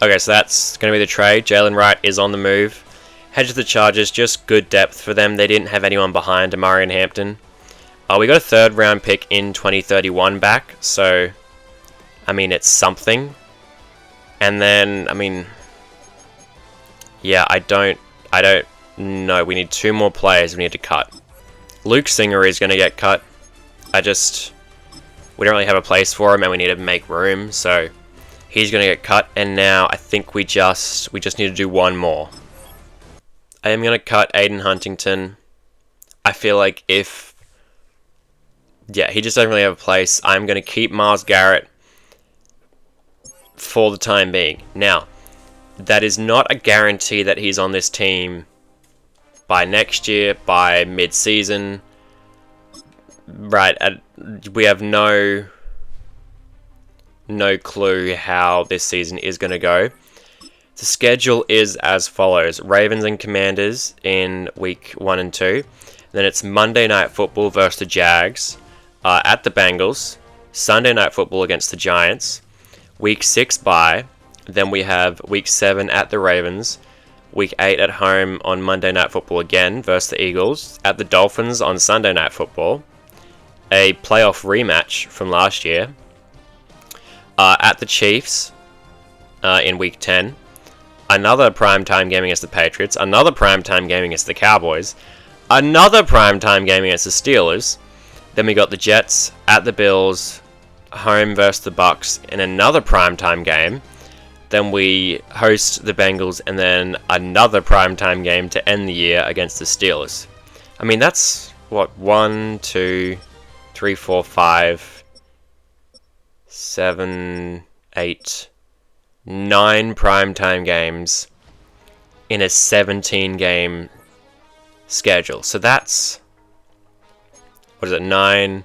S1: Okay, so that's going to be the trade. Jalen Wright is on the move. Head to the Chargers, just good depth for them. They didn't have anyone behind Amari and Hampton. We got a 3rd round pick in 2031 back, so I mean, it's something. And then, I mean, yeah, I don't know. We need 2 more players we need to cut. Luke Singer is going to get cut. We don't really have a place for him, and we need to make room, so he's going to get cut. And now I think we just need to do 1 more. I am going to cut Aiden Huntington. I feel like he just doesn't really have a place. I'm going to keep Myles Garrett for the time being. Now, that is not a guarantee that he's on this team by next year, by mid-season. Right, we have no clue how this season is going to go. The schedule is as follows. Ravens and Commanders in week 1 and 2. Then it's Monday Night Football versus the Jags at the Bengals. Sunday Night Football against the Giants. Week 6 bye. Then we have week 7 at the Ravens. Week 8 at home on Monday Night Football again versus the Eagles. At the Dolphins on Sunday Night Football. A playoff rematch from last year. At the Chiefs in week 10. Another primetime game against the Patriots. Another primetime game against the Cowboys. Another primetime game against the Steelers. Then we got the Jets at the Bills. Home versus the Bucks in another primetime game. Then we host the Bengals, and then another primetime game to end the year against the Steelers. I mean, that's, what, 1, 2, 3, 4, 5, 7, 8, 9 primetime games in a 17-game schedule. So that's, what is it, 9,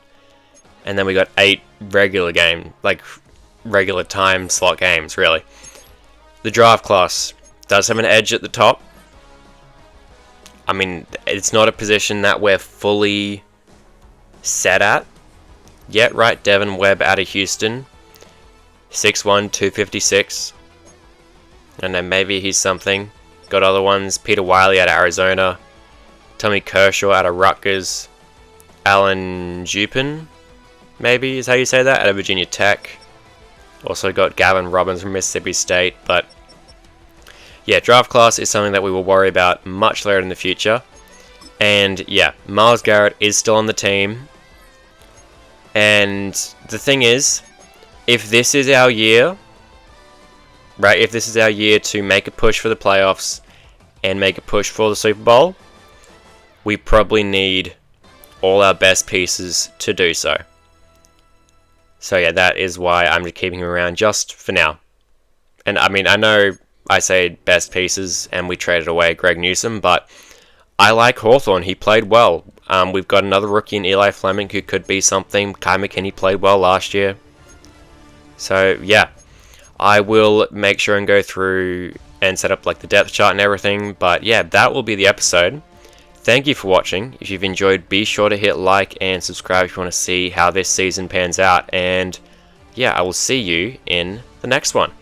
S1: and then we got 8 regular time slot games, really. The draft class does have an edge at the top. I mean, it's not a position that we're fully set at yet, right? Devin Webb out of Houston, 6'1", 256. And then maybe he's something. Got other ones. Peter Wiley out of Arizona. Tommy Kershaw out of Rutgers. Alan Jupin, maybe is how you say that, out of Virginia Tech. Also got Gavin Robbins from Mississippi State. But yeah, draft class is something that we will worry about much later in the future. And yeah, Myles Garrett is still on the team. And the thing is, if this is our year, right, if this is our year to make a push for the playoffs and make a push for the Super Bowl, we probably need all our best pieces to do so. So yeah, that is why I'm just keeping him around just for now. And I mean, I know I say best pieces and we traded away Greg Newsome, but I like Hawthorne. He played well. We've got another rookie in Eli Fleming who could be something. Kai McKinney played well last year. So yeah, I will make sure and go through and set up like the depth chart and everything. But yeah, that will be the episode. Thank you for watching. If you've enjoyed, be sure to hit like and subscribe if you want to see how this season pans out. And yeah, I will see you in the next one.